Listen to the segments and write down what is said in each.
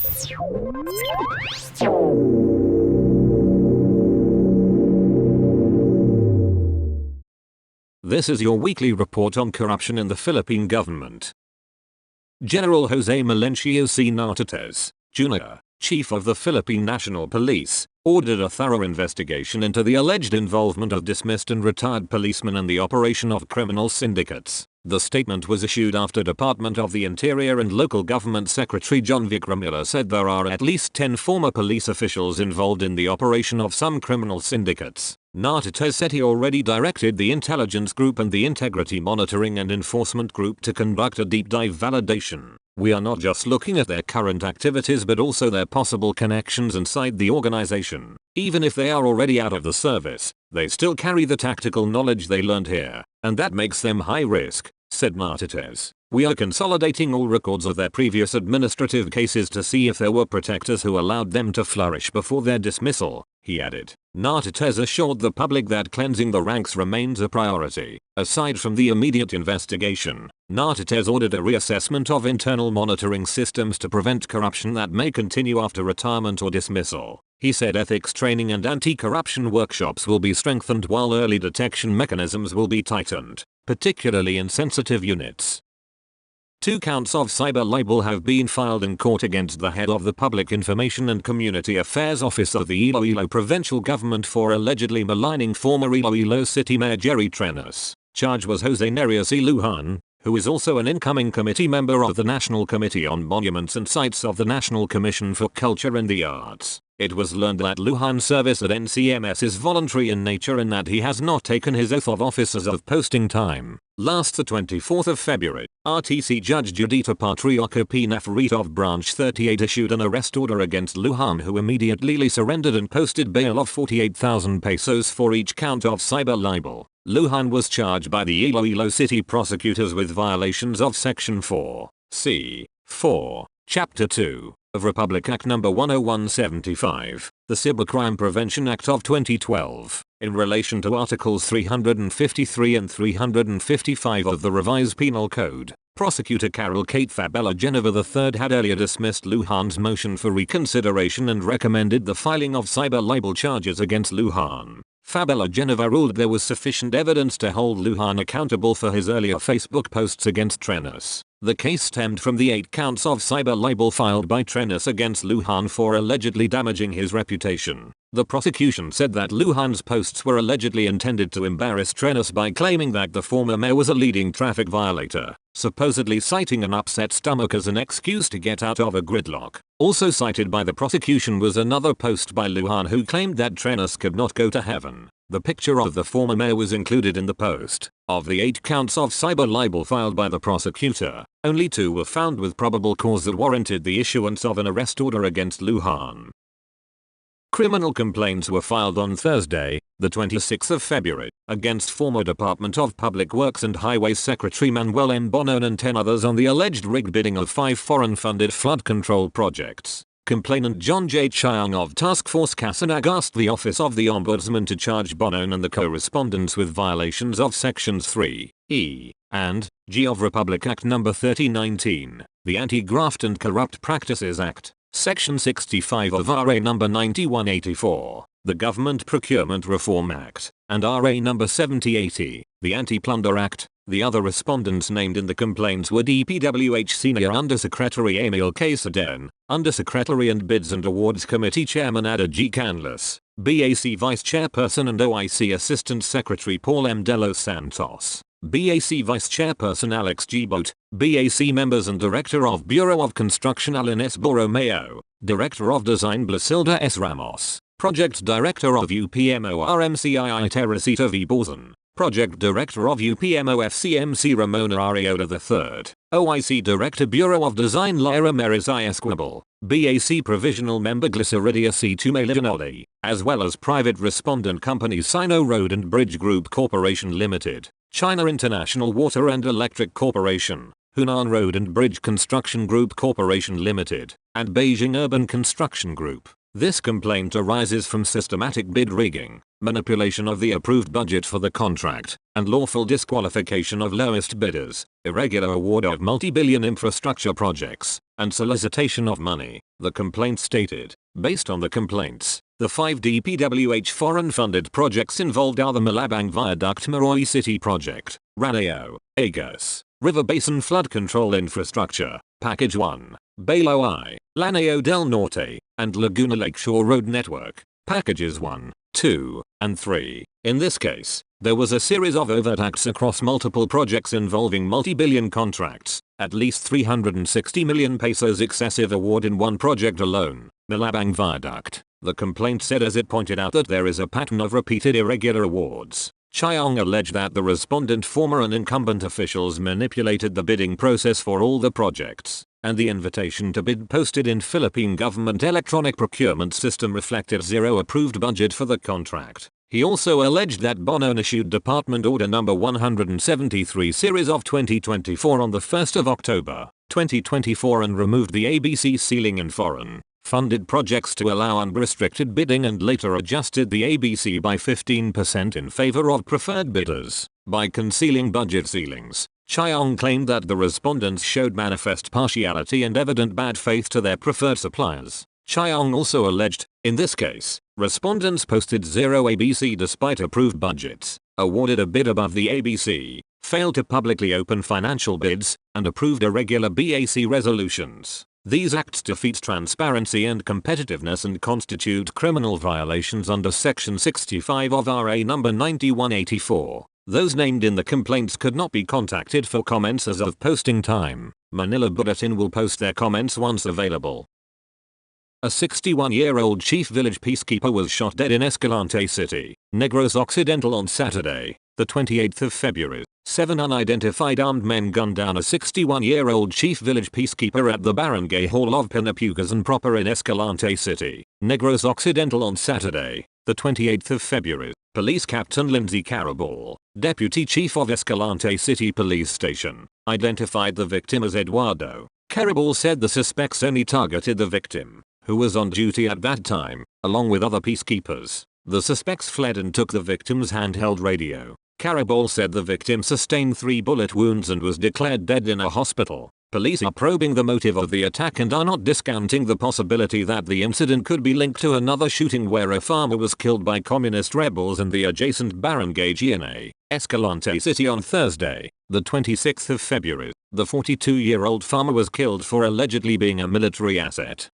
This is your weekly report on corruption in the Philippine government. General Jose Melencio C. Nartates, Jr., Chief of the Philippine National Police, ordered a thorough investigation into the alleged involvement of dismissed and retired policemen in the operation of criminal syndicates. The statement was issued after Department of the Interior and Local Government Secretary John Vicramilla said there are at least 10 former police officials involved in the operation of some criminal syndicates. Nartates said he already directed the Intelligence Group and the Integrity Monitoring and Enforcement Group to conduct a deep dive validation. We are not just looking at their current activities but also their possible connections inside the organization. Even if they are already out of the service, they still carry the tactical knowledge they learned here, and that makes them high risk, said Nartates. We are consolidating all records of their previous administrative cases to see if there were protectors who allowed them to flourish before their dismissal, he added. Nartates assured the public that cleansing the ranks remains a priority. Aside from the immediate investigation, Nartates ordered a reassessment of internal monitoring systems to prevent corruption that may continue after retirement or dismissal. He said ethics training and anti-corruption workshops will be strengthened while early detection mechanisms will be tightened, particularly in sensitive units. 2 counts of cyber libel have been filed in court against the head of the Public Information and Community Affairs Office of the Iloilo Provincial Government for allegedly maligning former Iloilo City Mayor Jerry Trenas. Charge was Jose Nerio C. Lujan, who is also an incoming committee member of the National Committee on Monuments and Sites of the National Commission for Culture and the Arts. It was learned that Lujan's service at NCMS is voluntary in nature and that he has not taken his oath of office as of posting time. Last the 24th of February, RTC Judge Judita Patriarca P. Nafarito of Branch 38 issued an arrest order against Lujan, who immediately surrendered and posted bail of 48,000 pesos for each count of cyber libel. Lujan was charged by the Iloilo City prosecutors with violations of Section 4, C. 4, Chapter 2 of Republic Act No. 10175, the Cybercrime Prevention Act of 2012, in relation to Articles 353 and 355 of the Revised Penal Code. Prosecutor Carol Kate Fabella Geneva III had earlier dismissed Lujan's motion for reconsideration and recommended the filing of cyber libel charges against Lujan. Fabella Geneva ruled there was sufficient evidence to hold Lujan accountable for his earlier Facebook posts against Trenas. The case stemmed from the 8 counts of cyber libel filed by Trenas against Lujan for allegedly damaging his reputation. The prosecution said that Lujan's posts were allegedly intended to embarrass Trenas by claiming that the former mayor was a leading traffic violator, supposedly citing an upset stomach as an excuse to get out of a gridlock. Also cited by the prosecution was another post by Lujan who claimed that Trenas could not go to heaven. The picture of the former mayor was included in the post. Of the 8 counts of cyber libel filed by the prosecutor, only 2 were found with probable cause that warranted the issuance of an arrest order against Lujan. Criminal complaints were filed on Thursday, the 26th of February, against former Department of Public Works and Highways Secretary Manuel M. Bonon and 10 others on the alleged rigged bidding of 5 foreign-funded flood control projects. Complainant John J. Chiang of Task Force Kasanag asked the Office of the Ombudsman to charge Bonon and the co-respondents with violations of Sections 3, E, and G of Republic Act No. 3019, the Anti-Graft and Corrupt Practices Act, Section 65 of RA No. 9184, the Government Procurement Reform Act, and RA No. 7080, the Anti-Plunder Act. The other respondents named in the complaints were DPWH Senior Undersecretary Emil K. Saden, Undersecretary and Bids and Awards Committee Chairman Ada G. Canlas, BAC Vice Chairperson and OIC Assistant Secretary Paul M. De Los Santos, BAC Vice Chairperson Alex G. Boat, BAC Members and Director of Bureau of Construction Alan S. Borromeo, Director of Design Blasilda S. Ramos, Project Director of UPMO RMCII Teresita V. Borzan, Project Director of UPMO FCMC Ramona Ariola III, OIC Director Bureau of Design Lyra Meris I. Esquibel, BAC Provisional Member Glyceridia C. Tumelinoli, as well as private respondent companies Sino Road and Bridge Group Corporation Limited, China International Water and Electric Corporation, Hunan Road and Bridge Construction Group Corporation Limited, and Beijing Urban Construction Group. This complaint arises from systematic bid rigging, manipulation of the approved budget for the contract, and lawful disqualification of lowest bidders, irregular award of multi-billion infrastructure projects, and solicitation of money, the complaint stated. Based on the complaints, the 5 DPWH foreign-funded projects involved are the Malabang Viaduct Maroi City Project, Ranao, Agos, River Basin Flood Control Infrastructure, Package 1, Balo I, Lanao del Norte, and Laguna Lakeshore Road Network, Packages 1, 2, and 3. In this case, there was a series of overt acts across multiple projects involving multi-billion contracts, at least 360 million pesos excessive award in one project alone, Malabang Viaduct. The complaint said, as it pointed out that there is a pattern of repeated irregular awards. Chiong alleged that the respondent, former and incumbent officials, manipulated the bidding process for all the projects, and the invitation to bid posted in Philippine government electronic procurement system reflected zero approved budget for the contract. He also alleged that Bonon issued Department Order No. 173 Series of 2024 on the 1st of October, 2024 and removed the ABC ceiling in foreign funded projects to allow unrestricted bidding, and later adjusted the ABC by 15% in favor of preferred bidders. By concealing budget ceilings, Chiong claimed that the respondents showed manifest partiality and evident bad faith to their preferred suppliers. Chiong also alleged, in this case, respondents posted zero ABC despite approved budgets, awarded a bid above the ABC, failed to publicly open financial bids, and approved irregular BAC resolutions. These acts defeat transparency and competitiveness and constitute criminal violations under Section 65 of RA No. 9184. Those named in the complaints could not be contacted for comments as of posting time. Manila Bulletin will post their comments once available. A 61-year-old chief village peacekeeper was shot dead in Escalante City, Negros Occidental on Saturday, the 28th of February. 7 unidentified armed men gunned down a 61-year-old chief village peacekeeper at the Barangay Hall of Pinapucasan proper in Escalante City, Negros Occidental on Saturday, the 28th of February. Police Captain Lindsay Carabal, Deputy Chief of Escalante City Police Station, identified the victim as Eduardo. Carabal said the suspects only targeted the victim, who was on duty at that time, along with other peacekeepers. The suspects fled and took the victim's handheld radio. Carabal said the victim sustained 3 bullet wounds and was declared dead in a hospital. Police are probing the motive of the attack and are not discounting the possibility that the incident could be linked to another shooting where a farmer was killed by communist rebels in the adjacent Barangay Gianay, Escalante City on Thursday, the 26th of February. The 42-year-old farmer was killed for allegedly being a military asset.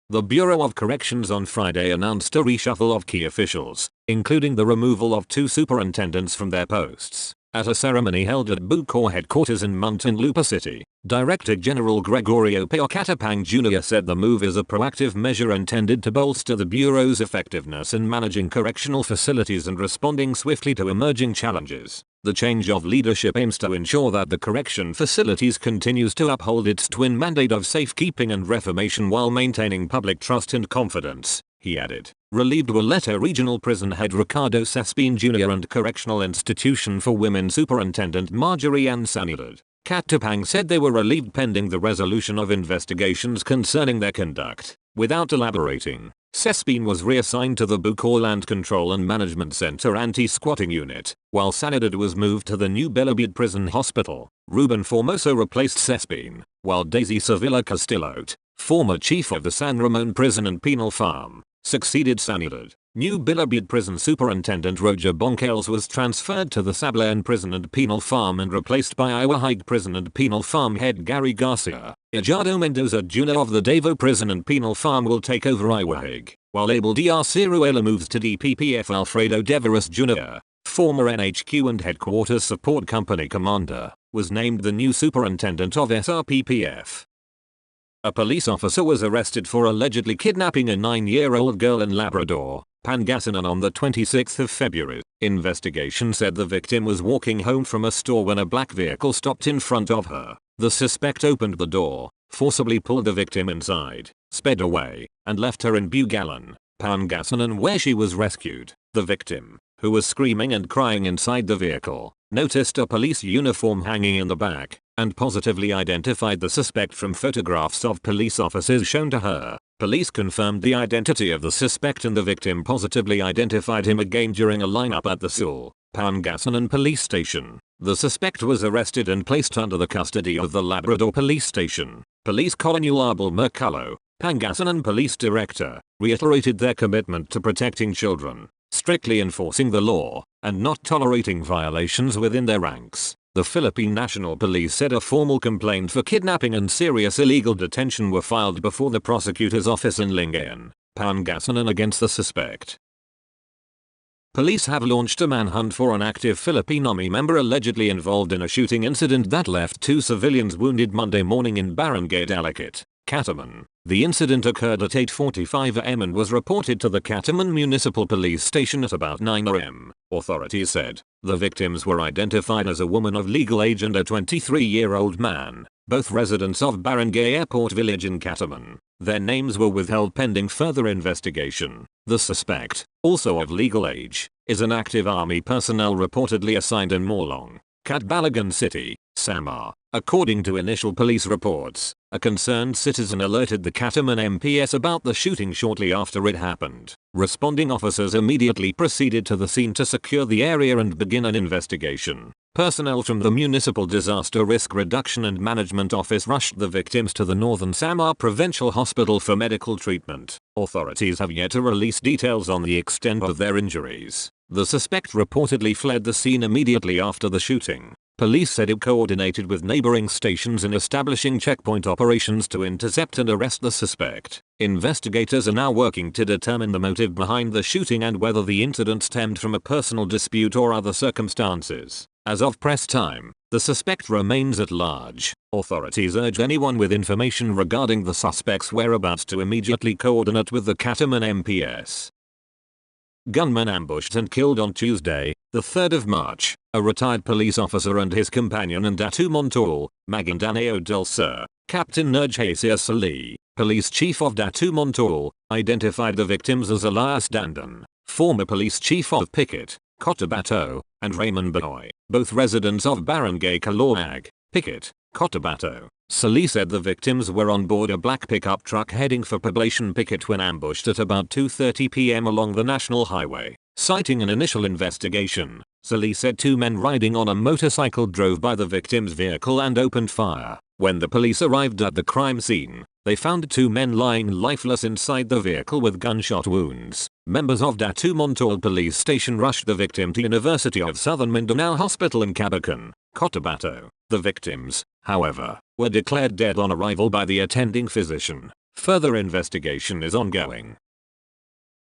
The Bureau of Corrections on Friday announced a reshuffle of key officials, including the removal of 2 superintendents from their posts. At a ceremony held at Bucor headquarters in Muntinlupa City, Director General Gregorio Pio Jr. said the move is a proactive measure intended to bolster the Bureau's effectiveness in managing correctional facilities and responding swiftly to emerging challenges. The change of leadership aims to ensure that the correction facilities continues to uphold its twin mandate of safekeeping and reformation while maintaining public trust and confidence, he added. Relieved were Letta Regional Prison Head Ricardo Sespin Jr. and Correctional Institution for Women Superintendent Marjorie Ann Sanidad. Katapang said they were relieved pending the resolution of investigations concerning their conduct. Without elaborating, Sespin was reassigned to the Bucor Land Control and Management Center Anti-Squatting Unit, while Sanidad was moved to the new Belabid Prison Hospital. Ruben Formoso replaced Sespin, while Daisy Sevilla Castillote, former chief of the San Ramon Prison and Penal Farm, succeeded Sanidad. New Bilabid Prison Superintendent Roger Boncales was transferred to the Sablan Prison and Penal Farm and replaced by Iwahig Prison and Penal Farm head Gary Garcia. Ejado Mendoza Jr. of the Davao Prison and Penal Farm will take over Iwahig, while Abel Dr. Ciruela moves to DPPF. Alfredo Deveras Jr., former NHQ and Headquarters Support Company commander, was named the new superintendent of SRPPF. A police officer was arrested for allegedly kidnapping a 9-year-old girl in Labrador, Pangasinan on the 26th of February. Investigation said the victim was walking home from a store when a black vehicle stopped in front of her. The suspect opened the door, forcibly pulled the victim inside, sped away, and left her in Bugalan, Pangasinan, where she was rescued. The victim, who was screaming and crying inside the vehicle, noticed a police uniform hanging in the back, and positively identified the suspect from photographs of police officers shown to her. Police confirmed the identity of the suspect and the victim positively identified him again during a lineup at the Sul, Pangasinan police station. The suspect was arrested and placed under the custody of the Labrador Police Station. Police Colonel Abel Mercallo, Pangasinan Police Director, reiterated their commitment to protecting children, strictly enforcing the law, and not tolerating violations within their ranks. The Philippine National Police said a formal complaint for kidnapping and serious illegal detention were filed before the prosecutor's office in Lingayen, Pangasinan against the suspect. Police have launched a manhunt for an active Philippine Army member allegedly involved in a shooting incident that left 2 civilians wounded Monday morning in Barangay Dalicate, Cataman. The incident occurred at 8:45 am and was reported to the Cataman Municipal Police Station at about 9 am, authorities said. The victims were identified as a woman of legal age and a 23-year-old man, both residents of Barangay Airport Village in Cataman. Their names were withheld pending further investigation. The suspect, also of legal age, is an active army personnel reportedly assigned in Morlong, Catbalogan City, Samar. According to initial police reports, a concerned citizen alerted the Cataman MPS about the shooting shortly after it happened. Responding officers immediately proceeded to the scene to secure the area and begin an investigation. Personnel from the Municipal Disaster Risk Reduction and Management Office rushed the victims to the Northern Samar Provincial Hospital for medical treatment. Authorities have yet to release details on the extent of their injuries. The suspect reportedly fled the scene immediately after the shooting. Police said it coordinated with neighboring stations in establishing checkpoint operations to intercept and arrest the suspect. Investigators are now working to determine the motive behind the shooting and whether the incident stemmed from a personal dispute or other circumstances. As of press time, the suspect remains at large. Authorities urge anyone with information regarding the suspect's whereabouts to immediately coordinate with the Cataman MPS. Gunmen ambushed and killed on Tuesday, the 3rd of March, a retired police officer and his companion in Datu Montal, Maguindanao del Sur. Captain Nurjhasia Salih, police chief of Datu Montal, identified the victims as Elias Dandan, former police chief of Piquet, Cotabato, and Raymond Banoy, both residents of Barangay Calauag, Piquet, Cotabato. Salih said the victims were on board a black pickup truck heading for Poblacion Piquet when ambushed at about 2:30 p.m. along the national highway. Citing an initial investigation, Salih said 2 men riding on a motorcycle drove by the victim's vehicle and opened fire. When the police arrived at the crime scene, they found 2 men lying lifeless inside the vehicle with gunshot wounds. Members of Datu Montal Police Station rushed the victim to University of Southern Mindanao Hospital in Cabacan, Cotabato. The victims, however, were declared dead on arrival by the attending physician. Further investigation is ongoing.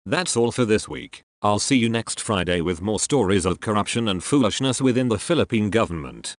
That's all for this week. I'll see you next Friday with more stories of corruption and foolishness within the Philippine government.